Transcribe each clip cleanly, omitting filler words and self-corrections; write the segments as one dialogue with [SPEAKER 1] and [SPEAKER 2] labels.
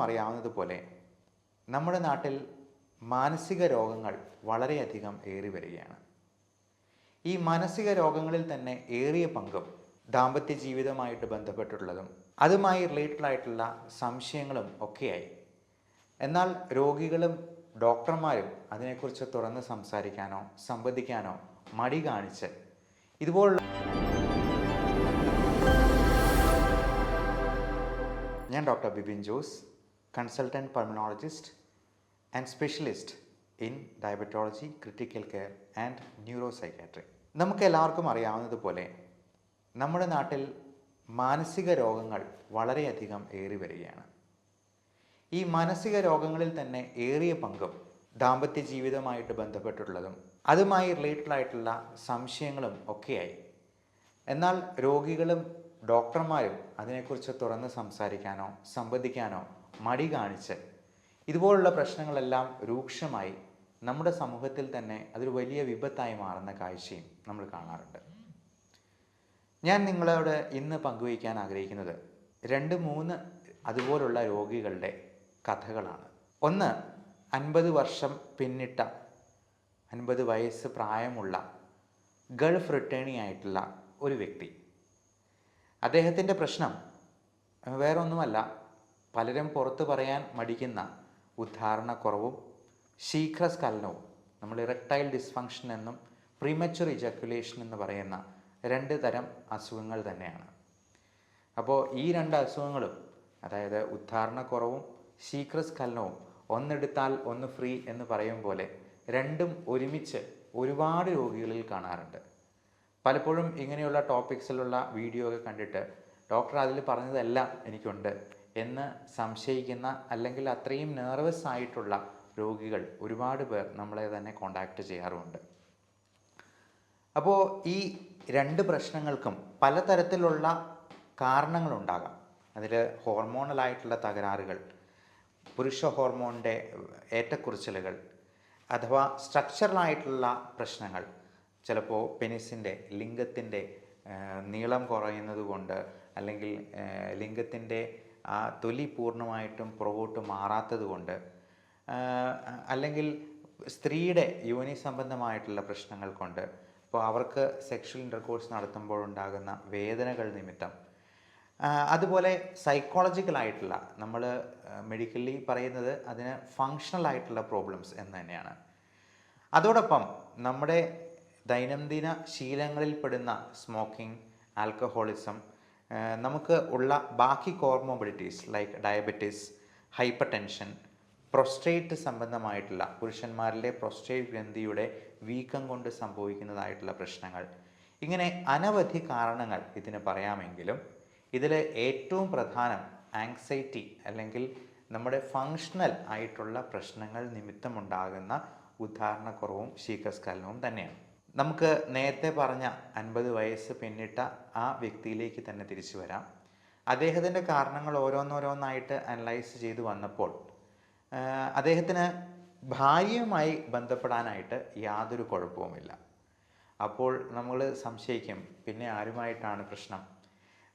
[SPEAKER 1] അറിയാവുന്നതുപോലെ നമ്മുടെ നാട്ടിൽ മാനസിക രോഗങ്ങൾ വളരെയധികം ഏറി വരികയാണ്. ഈ മാനസിക രോഗങ്ങളിൽ തന്നെ ഏറിയ പങ്കും ദാമ്പത്യ ജീവിതമായിട്ട് ബന്ധപ്പെട്ടുള്ളതും അതുമായി റിലേറ്റഡ് ആയിട്ടുള്ള സംശയങ്ങളും ഒക്കെയായി. എന്നാൽ രോഗികളും ഡോക്ടർമാരും അതിനെക്കുറിച്ച് തുറന്ന് സംസാരിക്കാനോ സംവദിക്കാനോ മടി കാണിച്ച് ഇതുപോലുള്ള ഞാൻ doctor Bibin Jose, consultant pulmonologist and specialist in diabetology, critical care and neuro psychiatry. നമുക്ക് എല്ലാവർക്കും അറിയാവുന്നതുപോലെ നമ്മുടെ നാട്ടിൽ മാനസിക രോഗങ്ങൾ വളരെയധികം ഏറി വരികയാണ്. ഈ മാനസിക രോഗങ്ങളിൽ തന്നെ ഏറിയ പങ്കും ദാമ്പത്യ ജീവിതമായിട്ട് ബന്ധപ്പെട്ടുള്ളതും അതുമായി റിലേറ്റഡ് ആയിട്ടുള്ള സംശയങ്ങളും ഒക്കെയായി. എന്നാൽ രോഗികളും ഡോക്ടർമാരും അതിനെക്കുറിച്ച് തുറന്ന് സംസാരിക്കാനോ സംവദിക്കാനോ മടി കാണിച്ച് ഇതുപോലുള്ള പ്രശ്നങ്ങളെല്ലാം രൂക്ഷമായി നമ്മുടെ സമൂഹത്തിൽ തന്നെ അതൊരു വലിയ വിപത്തായി മാറുന്ന കാഴ്ചയും നമ്മൾ കാണാറുണ്ട്. ഞാൻ നിങ്ങളോട് ഇന്ന് പങ്കുവയ്ക്കാൻ ആഗ്രഹിക്കുന്നത് 2-3 അതുപോലുള്ള രോഗികളുടെ കഥകളാണ്. ഒന്ന്, 50 വർഷം പിന്നിട്ട 50 വയസ്സ് പ്രായമുള്ള ഗൾഫ് റിട്ടേണി ആയിട്ടുള്ള ഒരു വ്യക്തി. അദ്ദേഹത്തിൻ്റെ പ്രശ്നം വേറൊന്നുമല്ല, പലരും പുറത്ത് പറയാൻ മടിക്കുന്ന ഉദ്ധാരണക്കുറവും ശീഘ്രസ്ഖലനവും, നമ്മൾ ഇറക്ടൈൽ ഡിസ്ഫങ്ഷൻ എന്നും പ്രീമച്വർ ഇജാക്കുലേഷൻ എന്ന് പറയുന്ന 2 തരം അസുഖങ്ങൾ തന്നെയാണ്. അപ്പോൾ ഈ 2 അസുഖങ്ങളും, അതായത് ഉദ്ധാരണക്കുറവും ശീഘ്രസ്ഖലനവും, ഒന്നെടുത്താൽ ഒന്ന് ഫ്രീ എന്ന് പറയും പോലെ രണ്ടും ഒരുമിച്ച് ഒരുപാട് രോഗികളിൽ കാണാറുണ്ട്. പലപ്പോഴും ഇങ്ങനെയുള്ള ടോപ്പിക്സിലുള്ള വീഡിയോ ഒക്കെ കണ്ടിട്ട് ഡോക്ടർ അതിൽ പറഞ്ഞതെല്ലാം എനിക്കുണ്ട് എന്ന് സംശയിക്കുന്ന അല്ലെങ്കിൽ അത്രയും നെർവസ് ആയിട്ടുള്ള രോഗികൾ ഒരുപാട് പേർ നമ്മളെ തന്നെ കോണ്ടാക്ട് ചെയ്യാറുമുണ്ട്. അപ്പോൾ ഈ 2 പ്രശ്നങ്ങൾക്കും പലതരത്തിലുള്ള കാരണങ്ങളുണ്ടാകാം. അതിൽ ഹോർമോണലായിട്ടുള്ള തകരാറുകൾ, പുരുഷ ഹോർമോണിൻ്റെ ഏറ്റക്കുറച്ചിലുകൾ, അഥവാ സ്ട്രക്ചറലായിട്ടുള്ള പ്രശ്നങ്ങൾ, ചിലപ്പോൾ പെനിസിൻ്റെ ലിംഗത്തിൻ്റെ നീളം കുറയുന്നത് കൊണ്ട്, അല്ലെങ്കിൽ ലിംഗത്തിൻ്റെ ആ തൊലി പൂർണ്ണമായിട്ടും പുറകോട്ട് മാറാത്തത് കൊണ്ട്, അല്ലെങ്കിൽ സ്ത്രീയുടെ യോനി സംബന്ധമായിട്ടുള്ള പ്രശ്നങ്ങൾ കൊണ്ട്, ഇപ്പോൾ അവർക്ക് സെക്ഷൽ ഇൻ്റർകോഴ്സ് നടത്തുമ്പോഴുണ്ടാകുന്ന വേദനകൾ നിമിത്തം, അതുപോലെ സൈക്കോളജിക്കലായിട്ടുള്ള, നമ്മൾ മെഡിക്കലി പറയുന്നത് അതിന് ഫങ്ഷണൽ ആയിട്ടുള്ള പ്രോബ്ലംസ് എന്ന് തന്നെയാണ്. അതോടൊപ്പം നമ്മുടെ ദൈനംദിന ശീലങ്ങളിൽപ്പെടുന്ന സ്മോക്കിംഗ്, ആൽക്കഹോളിസം, നമുക്ക് ഉള്ള ബാക്കി കോർമോബിഡിറ്റീസ് ലൈക്ക് ഡയബറ്റിസ്, ഹൈപ്പർ ടെൻഷൻ, പ്രൊസ്ട്രേറ്റ് സംബന്ധമായിട്ടുള്ള പുരുഷന്മാരിലെ പ്രൊസ്ട്രേറ്റ് ഗ്രന്ഥിയുടെ വീക്കം കൊണ്ട് സംഭവിക്കുന്നതായിട്ടുള്ള പ്രശ്നങ്ങൾ, ഇങ്ങനെ അനവധി കാരണങ്ങൾ ഇതിന് പറയാമെങ്കിലും ഇതിൽ ഏറ്റവും പ്രധാനം ആങ്സൈറ്റി അല്ലെങ്കിൽ നമ്മുടെ ഫങ്ഷണൽ ആയിട്ടുള്ള പ്രശ്നങ്ങൾ നിമിത്തമുണ്ടാകുന്ന ഉദ്ധാരണക്കുറവും ശീഘ്രസ്ഖലനവും തന്നെയാണ്. നമുക്ക് നേരത്തെ പറഞ്ഞ 50 വയസ്സ് പിന്നിട്ട ആ വ്യക്തിയിലേക്ക് തന്നെ തിരിച്ചു വരാം. അദ്ദേഹത്തിൻ്റെ കാരണങ്ങൾ ഓരോന്നോരോന്നായിട്ട് അനലൈസ് ചെയ്ത് വന്നപ്പോൾ അദ്ദേഹത്തിന് ഭാര്യയുമായി ബന്ധപ്പെടാനായിട്ട് യാതൊരു കുഴപ്പവുമില്ല. അപ്പോൾ നമ്മൾ സംശയിക്കും, പിന്നെ ആരുമായിട്ടാണ് പ്രശ്നം?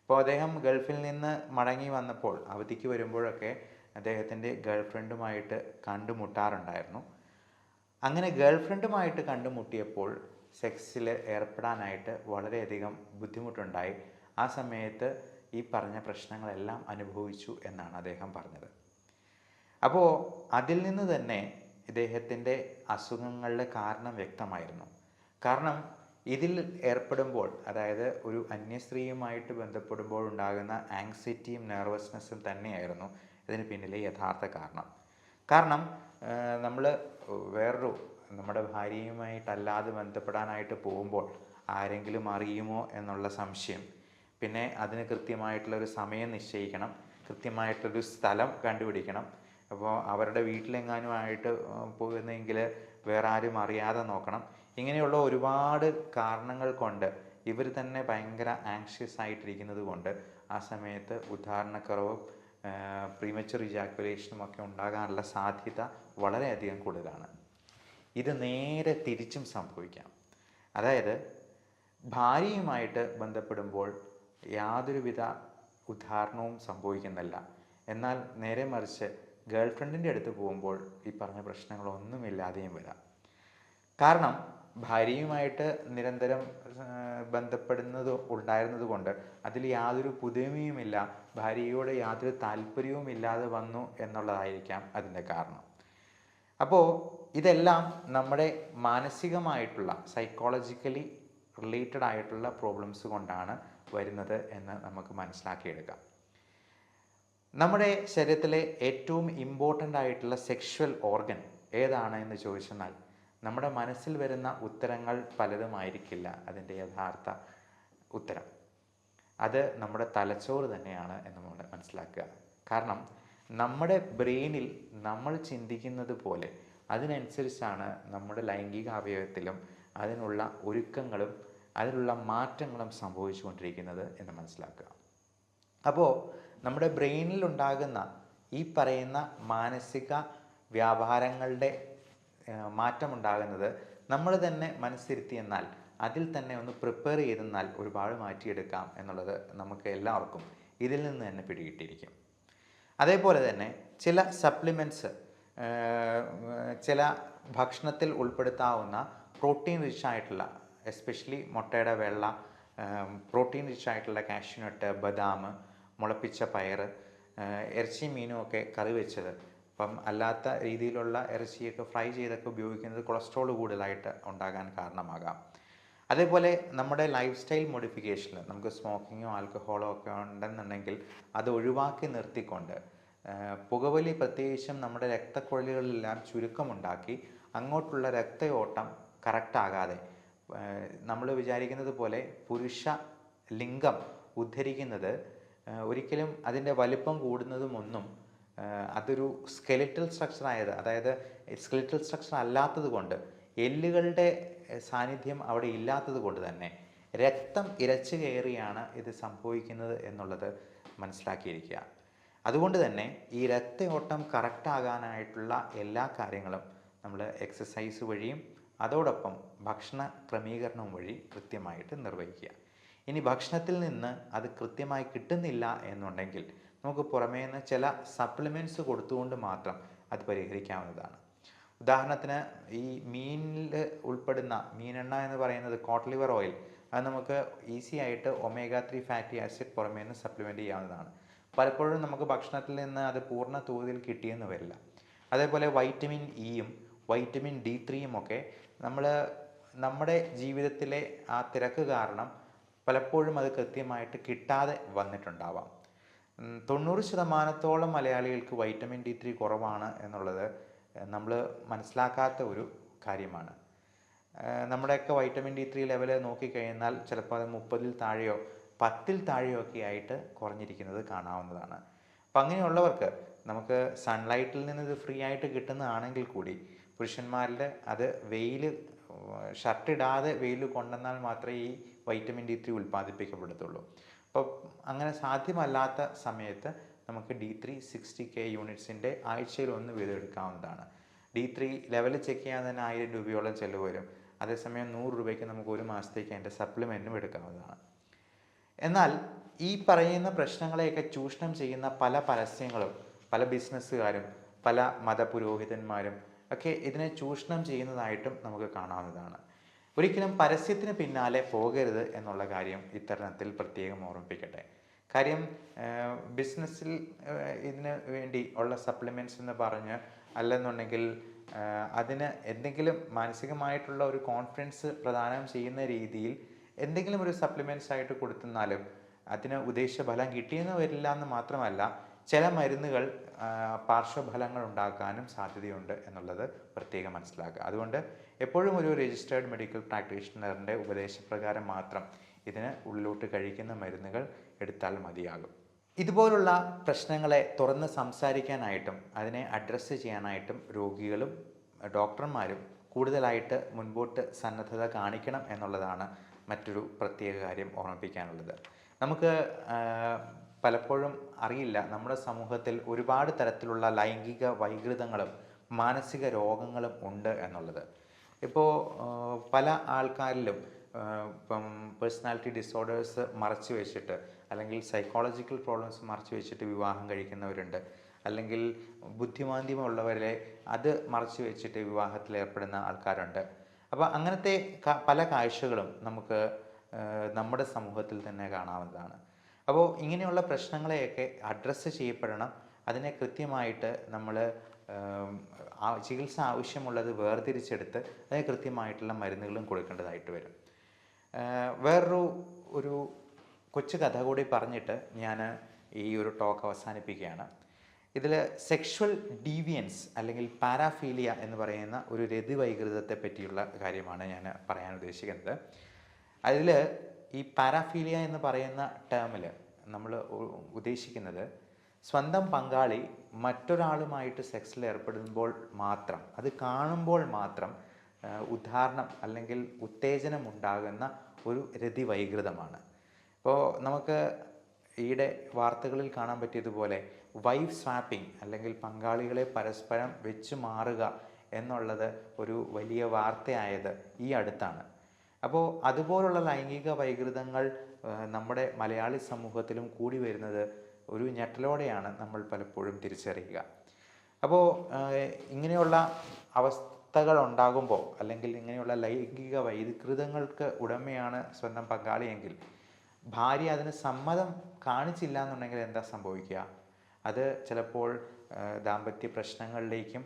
[SPEAKER 1] അപ്പോൾ അദ്ദേഹം ഗൾഫിൽ നിന്ന് മടങ്ങി വന്നപ്പോൾ അവധിക്ക് വരുമ്പോഴൊക്കെ അദ്ദേഹത്തിൻ്റെ ഗേൾ ഫ്രണ്ടുമായിട്ട് കണ്ടുമുട്ടാറുണ്ടായിരുന്നു. അങ്ങനെ ഗേൾ ഫ്രണ്ടുമായിട്ട് കണ്ടുമുട്ടിയപ്പോൾ സെക്സിൽ ഏർപ്പെടാനായിട്ട് വളരെയധികം ബുദ്ധിമുട്ടുണ്ടായി. ആ സമയത്ത് ഈ പറഞ്ഞ പ്രശ്നങ്ങളെല്ലാം അനുഭവിച്ചു എന്നാണ് അദ്ദേഹം പറഞ്ഞത്. അപ്പോൾ അതിൽ നിന്ന് തന്നെ ഇദ്ദേഹത്തിൻ്റെ അസുഖങ്ങളുടെ കാരണം വ്യക്തമായിരുന്നു. കാരണം ഇതിൽ ഏർപ്പെടുമ്പോൾ, അതായത് ഒരു അന്യസ്ത്രീയുമായിട്ട് ബന്ധപ്പെടുമ്പോൾ ഉണ്ടാകുന്ന ആങ്സൈറ്റിയും നെർവസ്നെസ്സും തന്നെയായിരുന്നു ഇതിന് പിന്നിലെ യഥാർത്ഥ കാരണം നമ്മൾ നമ്മുടെ ഭാര്യയുമായിട്ടല്ലാതെ ബന്ധപ്പെടാനായിട്ട് പോകുമ്പോൾ ആരെങ്കിലും അറിയുമോ എന്നുള്ള സംശയം, പിന്നെ അതിന് കൃത്യമായിട്ടുള്ളൊരു സമയം നിശ്ചയിക്കണം, കൃത്യമായിട്ടൊരു സ്ഥലം കണ്ടുപിടിക്കണം. അപ്പോൾ അവരുടെ വീട്ടിലെങ്ങാനുമായിട്ട് പോകുന്നെങ്കിൽ വേറെ ആരും അറിയാതെ നോക്കണം. ഇങ്ങനെയുള്ള ഒരുപാട് കാരണങ്ങൾ കൊണ്ട് ഇവർ തന്നെ ഭയങ്കര ആങ്ഷ്യസ് ആയിട്ടിരിക്കുന്നത് കൊണ്ട് ആ സമയത്ത് ഉദ്ധാരണക്കുറവും പ്രീമച്വർ ഇജാക്കുലേഷനും ഒക്കെ ഉണ്ടാകാനുള്ള സാധ്യത വളരെയധികം കൂടുതലാണ്. ഇത് നേരെ തിരിച്ചും സംഭവിക്കാം. അതായത് ഭാര്യയുമായിട്ട് ബന്ധപ്പെടുമ്പോൾ യാതൊരുവിധ ഉദ്ധാരണവും സംഭവിക്കുന്നില്ല. എന്നാൽ നേരെ മറിച്ച് ഗേൾ ഫ്രണ്ടിൻ്റെ അടുത്ത് പോകുമ്പോൾ ഈ പറഞ്ഞ പ്രശ്നങ്ങളൊന്നുമില്ലാതെയും വരാം. കാരണം ഭാര്യയുമായിട്ട് നിരന്തരം ബന്ധപ്പെടുന്നത് ഉണ്ടായിരുന്നത് കൊണ്ട് അതിൽ യാതൊരു പുതുമയുമില്ല, ഭാര്യയോട് യാതൊരു താല്പര്യവും ഇല്ലാതെ വന്നു എന്നുള്ളതായിരിക്കാം അതിൻ്റെ കാരണം. അപ്പോൾ ഇതെല്ലാം നമ്മുടെ മാനസികമായിട്ടുള്ള സൈക്കോളജിക്കലി റിലേറ്റഡ് ആയിട്ടുള്ള പ്രോബ്ലംസ് കൊണ്ടാണ് വരുന്നത് എന്ന് നമുക്ക് മനസ്സിലാക്കിയെടുക്കാം. നമ്മുടെ ശരീരത്തിലെ ഏറ്റവും ഇമ്പോർട്ടൻ്റ് ആയിട്ടുള്ള സെക്ഷുവൽ ഓർഗൻ ഏതാണ് എന്ന് ചോദിച്ചെന്നാൽ നമ്മുടെ മനസ്സിൽ വരുന്ന ഉത്തരങ്ങൾ പലതുമായിരിക്കില്ല അതിൻ്റെ യഥാർത്ഥ ഉത്തരം. അത് നമ്മുടെ തലച്ചോറ് തന്നെയാണ് എന്ന് നമ്മൾ മനസ്സിലാക്കുക. കാരണം നമ്മുടെ ബ്രെയിനിൽ നമ്മൾ ചിന്തിക്കുന്നത് പോലെ അതിനനുസരിച്ചാണ് നമ്മുടെ ലൈംഗിക അവയവത്തിലും അതിനുള്ള ഒരുക്കങ്ങളും അതിനുള്ള മാറ്റങ്ങളും സംഭവിച്ചുകൊണ്ടിരിക്കുന്നത് എന്ന് മനസ്സിലാക്കുക. അപ്പോൾ നമ്മുടെ ബ്രെയിനിൽ ഉണ്ടാകുന്ന ഈ പറയുന്ന മാനസിക വ്യാപാരങ്ങളുടെ മാറ്റമുണ്ടാകുന്നത് നമ്മൾ തന്നെ മനസ്സിരുത്തി എന്നാൽ അതിൽ തന്നെ ഒന്ന് പ്രിപ്പയർ ചെയ്തെന്നാൽ ഒരുപാട് മാറ്റിയെടുക്കാം എന്നുള്ളത് നമുക്ക് എല്ലാവർക്കും ഇതിൽ നിന്ന് തന്നെ പിടികിട്ടിയിരിക്കും. അതേപോലെ തന്നെ ചില സപ്ലിമെൻറ്റ്സ്, ചില ഭക്ഷണത്തിൽ ഉൾപ്പെടുത്താവുന്ന പ്രോട്ടീൻ റിച്ച് ആയിട്ടുള്ള, എസ്പെഷ്യലി മുട്ടയുടെ വെള്ള, പ്രോട്ടീൻ റിച്ച് ആയിട്ടുള്ള കാഷ്യൂനട്ട്, ബദാം, മുളപ്പിച്ച പയർ, ഇറച്ചി മീനും ഒക്കെ കറി വെച്ചത്, അപ്പം അല്ലാത്ത രീതിയിലുള്ള ഇറച്ചിയൊക്കെ ഫ്രൈ ചെയ്തൊക്കെ ഉപയോഗിക്കുന്നത് കൊളസ്ട്രോൾ കൂടുതലായിട്ട് ഉണ്ടാകാൻ കാരണമാകാം. അതേപോലെ നമ്മുടെ ലൈഫ് സ്റ്റൈൽ മോഡിഫിക്കേഷനിൽ നമുക്ക് സ്മോക്കിങ്ങോ ആൽക്കഹോളോ ഒക്കെ ഉണ്ടെന്നുണ്ടെങ്കിൽ അത് ഒഴിവാക്കി നിർത്തിക്കൊണ്ട് പുകവലി പ്രത്യേകിച്ചും നമ്മുടെ രക്തക്കുഴലുകളിലെല്ലാം ചുരുക്കമുണ്ടാക്കി അങ്ങോട്ടുള്ള രക്തയോട്ടം കറക്റ്റാകാതെ നമ്മൾ വിചാരിക്കുന്നത് പോലെ പുരുഷ ലിംഗം ഉദ്ധരിക്കുന്നത് ഒരിക്കലും അതിൻ്റെ വലിപ്പം കൂടുന്നതുമൊന്നും അതൊരു സ്കെലിറ്റൽ സ്ട്രക്ചർ ആയത്, അതായത് സ്കെലിറ്റൽ സ്ട്രക്ചർ അല്ലാത്തത് കൊണ്ട്, എല്ലുകളുടെ സാന്നിധ്യം അവിടെ ഇല്ലാത്തത് കൊണ്ട് തന്നെ രക്തം ഇരച്ചു കയറിയാണ് ഇത് സംഭവിക്കുന്നത് എന്നുള്ളത് മനസ്സിലാക്കിയിരിക്കുക. അതുകൊണ്ട് തന്നെ ഈ രക്തയോട്ടം കറക്റ്റാകാനായിട്ടുള്ള എല്ലാ കാര്യങ്ങളും നമ്മൾ എക്സസൈസ് വഴിയും അതോടൊപ്പം ഭക്ഷണ ക്രമീകരണം വഴി കൃത്യമായിട്ട് നിർവഹിക്കുക. ഇനി ഭക്ഷണത്തിൽ നിന്ന് അത് കൃത്യമായി കിട്ടുന്നില്ല എന്നുണ്ടെങ്കിൽ നമുക്ക് പുറമേ നിന്ന് ചില സപ്ലിമെൻറ്റ്സ് കൊടുത്തുകൊണ്ട് മാത്രം അത് പരിഹരിക്കാവുന്നതാണ്. ഉദാഹരണത്തിന് ഈ മീനിൽ ഉൾപ്പെടുന്ന മീനെണ്ണ എന്ന് പറയുന്നത് കോട്ട് ലിവർ ഓയിൽ, അത് നമുക്ക് ഈസി ആയിട്ട് ഒമേഗ-3 ഫാറ്റി ആസിഡ് പുറമേ നിന്ന് സപ്ലിമെൻറ്റ് ചെയ്യാവുന്നതാണ്. പലപ്പോഴും നമുക്ക് ഭക്ഷണത്തിൽ നിന്ന് അത് പൂർണ്ണ തോതിൽ കിട്ടിയെന്ന് വരില്ല. അതേപോലെ വൈറ്റമിൻ ഇയും വൈറ്റമിൻ D3യും ഒക്കെ നമ്മുടെ ജീവിതത്തിലെ ആ തിരക്ക് കാരണം പലപ്പോഴും അത് കൃത്യമായിട്ട് കിട്ടാതെ വന്നിട്ടുണ്ടാവാം. 90% മലയാളികൾക്ക് വൈറ്റമിൻ D3 കുറവാണ് എന്നുള്ളത് നമ്മൾ മനസ്സിലാക്കാത്ത ഒരു കാര്യമാണ്. നമ്മുടെയൊക്കെ വൈറ്റമിൻ D3 ലെവൽ നോക്കിക്കഴിഞ്ഞാൽ ചിലപ്പോൾ അത് 30-ൽ താഴെയോ 10-ൽ താഴെയോ ഒക്കെ ആയിട്ട് കുറഞ്ഞിരിക്കുന്നത് കാണാവുന്നതാണ്. അപ്പം അങ്ങനെയുള്ളവർക്ക് നമുക്ക് സൺലൈറ്റിൽ നിന്ന് ഇത് ഫ്രീ ആയിട്ട് കിട്ടുന്നതാണെങ്കിൽ കൂടി പുരുഷന്മാരിൽ അത് ഷർട്ടിടാതെ വെയിൽ കൊണ്ടുവന്നാൽ മാത്രമേ ഈ വൈറ്റമിൻ D3 ഉൽപ്പാദിപ്പിക്കപ്പെടത്തുള്ളൂ. അപ്പോൾ അങ്ങനെ സാധ്യമല്ലാത്ത സമയത്ത് നമുക്ക് D3 60K യൂണിറ്റ്സിൻ്റെ ആഴ്ചയിൽ 1 വീതം എടുക്കാവുന്നതാണ്. D3 ലെവൽ ചെക്ക് ചെയ്യാൻ തന്നെ 1000 രൂപയോളം ചിലവ് വരും. അതേസമയം 100 രൂപയ്ക്ക് നമുക്ക് ഒരു മാസത്തേക്ക് അതിൻ്റെ സപ്ലിമെൻറ്റും എടുക്കാവുന്നതാണ്. എന്നാൽ ഈ പറയുന്ന പ്രശ്നങ്ങളെയൊക്കെ ചൂഷണം ചെയ്യുന്ന പല പരസ്യങ്ങളും പല ബിസിനസ്സുകാരും പല മതപുരോഹിതന്മാരും ഒക്കെ ഇതിനെ ചൂഷണം ചെയ്യുന്നതായിട്ടും നമുക്ക് കാണാവുന്നതാണ്. ഒരിക്കലും പരസ്യത്തിന് പിന്നാലെ പോകരുത് എന്നുള്ള കാര്യം ഇത്തരണത്തിൽ പ്രത്യേകം ഓർമ്മിപ്പിക്കട്ടെ. കാര്യം ബിസിനസ്സിൽ ഇതിന് വേണ്ടി ഉള്ള സപ്ലിമെൻറ്റ്സ് എന്ന് പറഞ്ഞ് അല്ലെന്നുണ്ടെങ്കിൽ അതിന് എന്തെങ്കിലും മാനസികമായിട്ടുള്ള ഒരു കോൺഫിഡൻസ് പ്രദാനം ചെയ്യുന്ന രീതിയിൽ എന്തെങ്കിലും ഒരു സപ്ലിമെൻറ്റ്സ് ആയിട്ട് കൊടുത്തെന്നാലും അതിന് ഉദ്ദേശിച്ച ഫലം കിട്ടിയെന്ന് വരില്ല എന്ന് മാത്രമല്ല, ചില മരുന്നുകൾ പാർശ്വഫലങ്ങൾ ഉണ്ടാക്കാനും സാധ്യതയുണ്ട് എന്നുള്ളത് പ്രത്യേകം മനസ്സിലാക്കുക. അതുകൊണ്ട് എപ്പോഴും ഒരു രജിസ്റ്റേർഡ് മെഡിക്കൽ പ്രാക്ടീഷണറിൻ്റെ ഉപദേശപ്രകാരം മാത്രം ഇതിന് ഉള്ളിലോട്ട് കഴിക്കുന്ന മരുന്നുകൾ എടുത്താൽ മതിയാകും. ഇതുപോലുള്ള പ്രശ്നങ്ങളെ തുറന്ന് സംസാരിക്കാനായിട്ടും അതിനെ അഡ്രസ്സ് ചെയ്യാനായിട്ടും രോഗികളും ഡോക്ടർമാരും കൂടുതലായിട്ട് മുൻപോട്ട് സന്നദ്ധത കാണിക്കണം എന്നുള്ളതാണ് മറ്റൊരു പ്രത്യേക കാര്യം ഓർമ്മിപ്പിക്കാനുള്ളത്. നമുക്ക് പലപ്പോഴും അറിയില്ല, നമ്മുടെ സമൂഹത്തിൽ ഒരുപാട് തരത്തിലുള്ള ലൈംഗിക വൈകൃതങ്ങളും മാനസിക രോഗങ്ങളും ഉണ്ട് എന്നുള്ളത്. ഇപ്പോൾ പല ആൾക്കാരിലും ഇപ്പം പേഴ്സണാലിറ്റി ഡിസോർഡേഴ്സ് മറച്ചു വെച്ചിട്ട് അല്ലെങ്കിൽ സൈക്കോളജിക്കൽ പ്രോബ്ലംസ് മറച്ചു വെച്ചിട്ട് വിവാഹം കഴിക്കുന്നവരുണ്ട്, അല്ലെങ്കിൽ ബുദ്ധിമാന്ദ്യമുള്ളവരെ അത് മറച്ചു വെച്ചിട്ട് വിവാഹത്തിൽ ഏർപ്പെടുന്ന ആൾക്കാരുണ്ട്. അപ്പോൾ അങ്ങനത്തെ പല കാഴ്ചകളും നമുക്ക് നമ്മുടെ സമൂഹത്തിൽ തന്നെ കാണാവുന്നതാണ്. അപ്പോൾ ഇങ്ങനെയുള്ള പ്രശ്നങ്ങളെയൊക്കെ അഡ്രസ്സ് ചെയ്യപ്പെടണം. അതിനെ കൃത്യമായിട്ട് നമ്മൾ ചികിത്സ ആവശ്യമുള്ളത് വേർതിരിച്ചെടുത്ത് അതിന് കൃത്യമായിട്ടുള്ള മരുന്നുകളും കൊടുക്കേണ്ടതായിട്ട് വരും. ഒരു കൊച്ചു കഥ കൂടി പറഞ്ഞിട്ട് ഞാൻ ഈ ഒരു ടോക്ക് അവസാനിപ്പിക്കുകയാണ്. ഇതിൽ സെക്ഷുവൽ ഡീവിയൻസ് അല്ലെങ്കിൽ പാരാഫീലിയ എന്ന് പറയുന്ന ഒരു രതിവൈകൃതത്തെ പറ്റിയുള്ള കാര്യമാണ് ഞാൻ പറയാൻ ഉദ്ദേശിക്കുന്നത്. അതിൽ ഈ പാരാഫീലിയ എന്ന് പറയുന്ന ടേമിൽ നമ്മൾ ഉദ്ദേശിക്കുന്നത് സ്വന്തം പങ്കാളി മറ്റൊരാളുമായിട്ട് സെക്സിൽ ഏർപ്പെടുമ്പോൾ മാത്രം, അത് കാണുമ്പോൾ മാത്രം ഉദ്ധാരണം അല്ലെങ്കിൽ ഉത്തേജനം ഉണ്ടാകുന്ന ഒരു രതിവൈകൃതമാണ്. ഇപ്പോൾ നമുക്ക് ഈയിടെ വാർത്തകളിൽ കാണാൻ പറ്റിയതുപോലെ വൈഫ് സ്വാപ്പിംഗ് അല്ലെങ്കിൽ പങ്കാളികളെ പരസ്പരം വെച്ച് മാറുക എന്നുള്ളത് ഒരു വലിയ വാർത്തയായത് ഈ അടുത്താണ്. അപ്പോൾ അതുപോലുള്ള ലൈംഗിക വൈകൃതങ്ങൾ നമ്മുടെ മലയാളി സമൂഹത്തിലും കൂടി വരുന്നത് ഒരു ഞെട്ടലോടെയാണ് നമ്മൾ പലപ്പോഴും തിരിച്ചറിയുക. അപ്പോൾ ഇങ്ങനെയുള്ള അവസ്ഥകൾ ഉണ്ടാകുമ്പോൾ, അല്ലെങ്കിൽ ഇങ്ങനെയുള്ള ലൈംഗിക വൈകൃതങ്ങൾക്ക് ഉടമയാണ് സ്വന്തം പങ്കാളിയെങ്കിൽ ഭാര്യ അതിന് സമ്മതം കാണിച്ചില്ല എന്നുണ്ടെങ്കിൽ എന്താ സംഭവിക്കുക? അത് ചിലപ്പോൾ ദാമ്പത്യ പ്രശ്നങ്ങളിലേക്കും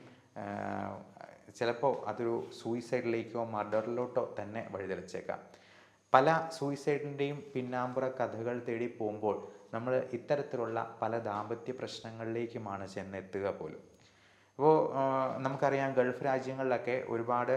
[SPEAKER 1] ചിലപ്പോൾ അതൊരു സൂയിസൈഡിലേക്കോ മർഡറിലോട്ടോ തന്നെ വഴിതെളിച്ചേക്കാം. പല സൂയിസൈഡിൻ്റെയും പിന്നാമ്പുറ കഥകൾ തേടി പോകുമ്പോൾ നമ്മൾ ഇത്തരത്തിലുള്ള പല ദാമ്പത്യ പ്രശ്നങ്ങളിലേക്കുമാണ് ചെന്നെത്തുക പോലും. അപ്പോൾ നമുക്കറിയാം, ഗൾഫ് രാജ്യങ്ങളിലൊക്കെ ഒരുപാട്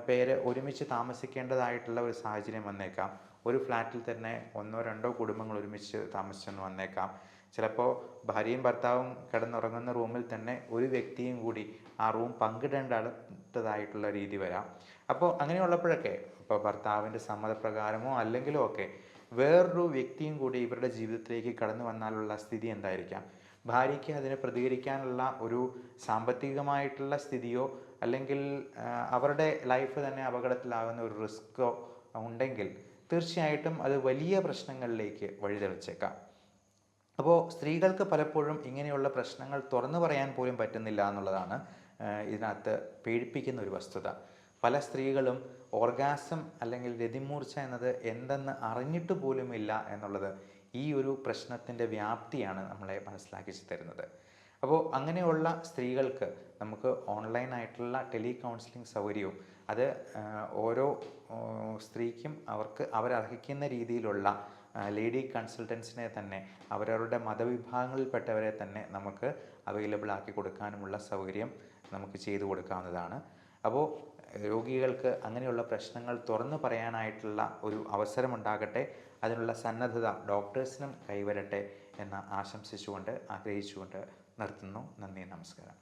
[SPEAKER 1] പേര് ഒരുമിച്ച് താമസിക്കേണ്ടതായിട്ടുള്ള ഒരു സാഹചര്യം വന്നേക്കാം. ഒരു ഫ്ലാറ്റിൽ തന്നെ 1-2 കുടുംബങ്ങൾ ഒരുമിച്ച് താമസിച്ചെന്ന് വന്നേക്കാം. ചിലപ്പോൾ ഭാര്യയും ഭർത്താവും കിടന്നുറങ്ങുന്ന റൂമിൽ തന്നെ ഒരു വ്യക്തിയും കൂടി ആ റൂം പങ്കിടേണ്ടതായിട്ടുള്ള രീതി വരാം. അപ്പോൾ അങ്ങനെയുള്ളപ്പോഴൊക്കെ ഇപ്പോൾ ഭർത്താവിൻ്റെ സമ്മതപ്രകാരമോ അല്ലെങ്കിലോ ഒക്കെ വേറൊരു വ്യക്തിയും കൂടി ഇവരുടെ ജീവിതത്തിലേക്ക് കടന്നു വന്നാലുള്ള സ്ഥിതി എന്തായിരിക്കാം? ഭാര്യയ്ക്ക് അതിനെ പ്രതികരിക്കാനുള്ള ഒരു സാമ്പത്തികമായിട്ടുള്ള സ്ഥിതിയോ അല്ലെങ്കിൽ അവരുടെ ലൈഫ് തന്നെ അപകടത്തിലാകുന്ന ഒരു റിസ്ക്കോ ഉണ്ടെങ്കിൽ തീർച്ചയായിട്ടും അത് വലിയ പ്രശ്നങ്ങളിലേക്ക് വഴിതെളിച്ചേക്കാം. അപ്പോൾ സ്ത്രീകൾക്ക് പലപ്പോഴും ഇങ്ങനെയുള്ള പ്രശ്നങ്ങൾ തുറന്നു പറയാൻ പോലും പറ്റുന്നില്ല എന്നുള്ളതാണ് ഇതിനകത്ത് പേടിപ്പിക്കുന്ന ഒരു വസ്തുത. പല സ്ത്രീകളും ഓർഗാസം അല്ലെങ്കിൽ രതിമൂർച്ച എന്നത് എന്തെന്ന് അറിഞ്ഞിട്ട് പോലുമില്ല എന്നുള്ളത് ഈ ഒരു പ്രശ്നത്തിൻ്റെ വ്യാപ്തിയാണ് നമ്മളെ മനസ്സിലാക്കി തരുന്നത്. അപ്പോൾ അങ്ങനെയുള്ള സ്ത്രീകൾക്ക് നമുക്ക് ഓൺലൈനായിട്ടുള്ള ടെലി കൗൺസിലിംഗ് സൗകര്യവും, അത് ഓരോ സ്ത്രീക്കും അവരർഹിക്കുന്ന രീതിയിലുള്ള ലേഡി കൺസൾട്ടൻസിനെ തന്നെ അവരവരുടെ മതവിഭാഗങ്ങളിൽപ്പെട്ടവരെ തന്നെ നമുക്ക് അവൈലബിൾ ആക്കി കൊടുക്കാനുമുള്ള സൗകര്യം നമുക്ക് ചെയ്തു കൊടുക്കാവുന്നതാണ്. അപ്പോൾ രോഗികൾക്ക് അങ്ങനെയുള്ള പ്രശ്നങ്ങൾ തുറന്നു പറയാനായിട്ടുള്ള ഒരു അവസരമുണ്ടാകട്ടെ, അതിനുള്ള സന്നദ്ധത ഡോക്ടേഴ്സിനും കൈവരട്ടെ എന്ന് ആശംസിച്ചുകൊണ്ട് ആഗ്രഹിച്ചുകൊണ്ട് നിർത്തുന്നു. നന്ദി, നമസ്കാരം.